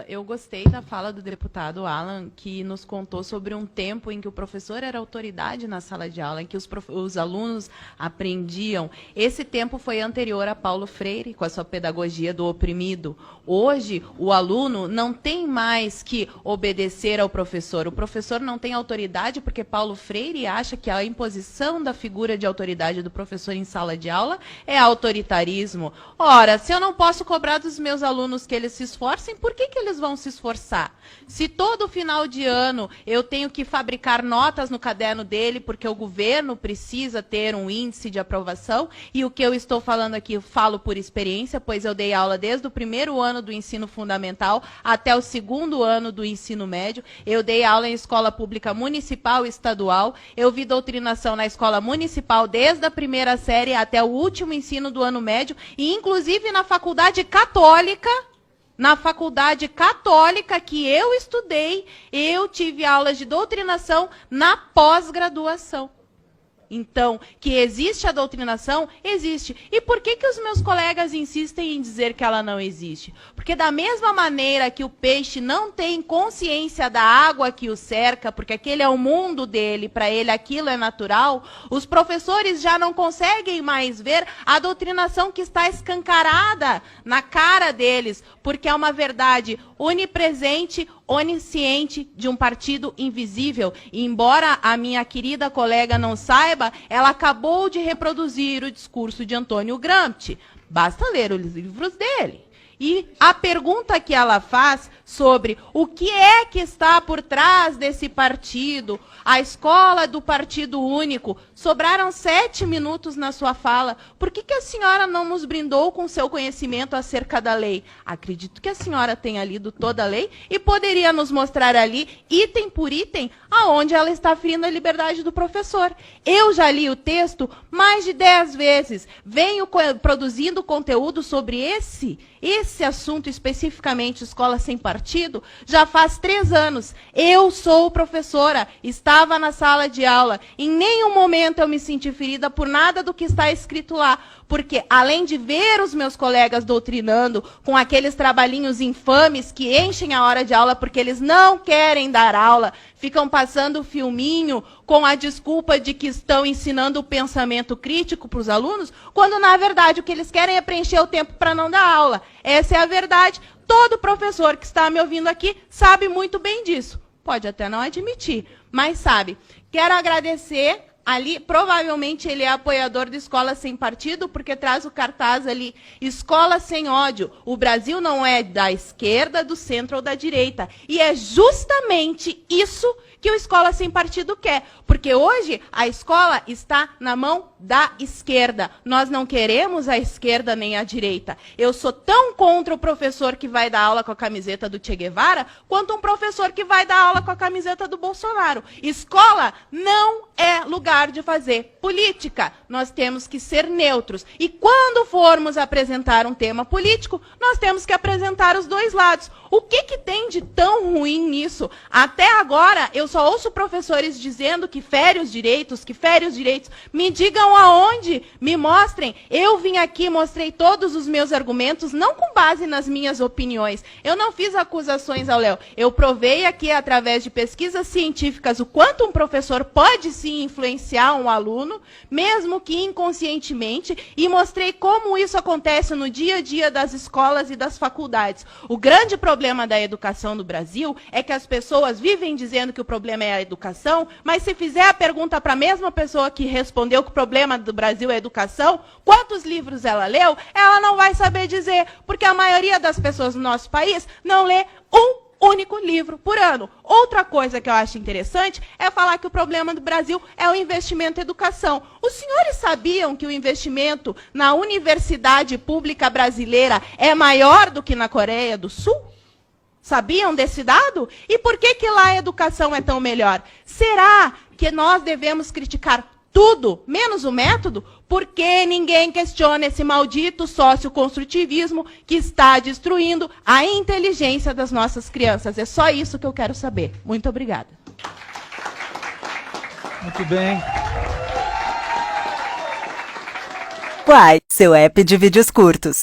Eu gostei da fala do deputado Alan, que nos contou sobre um tempo em que o professor era autoridade na sala de aula, em que os alunos aprendiam. Esse tempo foi anterior a Paulo Freire, com a sua pedagogia do oprimido. Hoje, o aluno não tem mais que obedecer ao professor. O professor não tem autoridade porque Paulo Freire acha que a imposição da figura de autoridade do professor em sala de aula é autoritarismo. Ora, se eu não posso cobrar dos meus alunos que eles se esforcem, por que eles vão se esforçar? Se todo final de ano eu tenho que fabricar notas no caderno dele, porque o governo precisa ter um índice de aprovação, e o que eu estou falando aqui eu falo por experiência, pois eu dei aula desde o primeiro ano do ensino fundamental até o segundo ano do ensino médio, eu dei aula em escola pública municipal e estadual, eu vi doutrinação na escola municipal desde a primeira série até o último ensino do ano médio, e inclusive na faculdade católica. Na faculdade católica que eu estudei, eu tive aulas de doutrinação na pós-graduação. Então, que existe a doutrinação, existe. E por que os meus colegas insistem em dizer que ela não existe? Porque da mesma maneira que o peixe não tem consciência da água que o cerca, porque aquele é o mundo dele, para ele aquilo é natural, os professores já não conseguem mais ver a doutrinação que está escancarada na cara deles, porque é uma verdade onipresente, onisciente de um partido invisível. E embora a minha querida colega não saiba, ela acabou de reproduzir o discurso de Antônio Gramsci. Basta ler os livros dele. E a pergunta que ela faz sobre o que é que está por trás desse partido, a escola do partido único, sobraram 7 minutos na sua fala. Por que a senhora não nos brindou com seu conhecimento acerca da lei? Acredito que a senhora tenha lido toda a lei e poderia nos mostrar ali, item por item, aonde ela está ferindo a liberdade do professor. Eu já li o texto mais de 10 vezes. Venho produzindo conteúdo sobre esse assunto especificamente, escola sem partido, já faz 3 anos. Eu sou professora, estava na sala de aula. Em nenhum momento eu me senti ferida por nada do que está escrito lá. Porque, além de ver os meus colegas doutrinando com aqueles trabalhinhos infames que enchem a hora de aula porque eles não querem dar aula, ficam passando filminho com a desculpa de que estão ensinando o pensamento crítico para os alunos, quando, na verdade, o que eles querem é preencher o tempo para não dar aula. Essa é a verdade. Todo professor que está me ouvindo aqui sabe muito bem disso. Pode até não admitir, mas sabe. Quero agradecer. Ali, provavelmente, ele é apoiador de Escola Sem Partido, porque traz o cartaz ali, Escola Sem Ódio. O Brasil não é da esquerda, do centro ou da direita. E é justamente isso que o Escola Sem Partido quer. Porque hoje a escola está na mão da esquerda. Nós não queremos a esquerda nem a direita. Eu sou tão contra o professor que vai dar aula com a camiseta do Che Guevara, quanto um professor que vai dar aula com a camiseta do Bolsonaro. Escola não é lugar de fazer política. Nós temos que ser neutros. E quando formos apresentar um tema político, nós temos que apresentar os dois lados. O que tem de tão ruim nisso? Até agora, eu só ouço professores dizendo que fere os direitos, que fere os direitos. Me digam aonde, me mostrem. Eu vim aqui, mostrei todos os meus argumentos, não com base nas minhas opiniões. Eu não fiz acusações ao Léo. Eu provei aqui, através de pesquisas científicas, o quanto um professor pode sim influenciar um aluno, mesmo que inconscientemente, e mostrei como isso acontece no dia a dia das escolas e das faculdades. O grande problema da educação no Brasil é que as pessoas vivem dizendo que o problema é a educação, mas se fizer a pergunta para a mesma pessoa que respondeu que o problema do Brasil é a educação, quantos livros ela leu, ela não vai saber dizer, porque a maioria das pessoas no nosso país não lê um único livro por ano. Outra coisa que eu acho interessante é falar que o problema do Brasil é o investimento em educação. Os senhores sabiam que o investimento na universidade pública brasileira é maior do que na Coreia do Sul? Sabiam desse dado? E por que lá a educação é tão melhor? Será que nós devemos criticar tudo, menos o método? Porque ninguém questiona esse maldito socioconstrutivismo que está destruindo a inteligência das nossas crianças. É só isso que eu quero saber. Muito obrigada. Muito bem. Quai, seu app de vídeos curtos.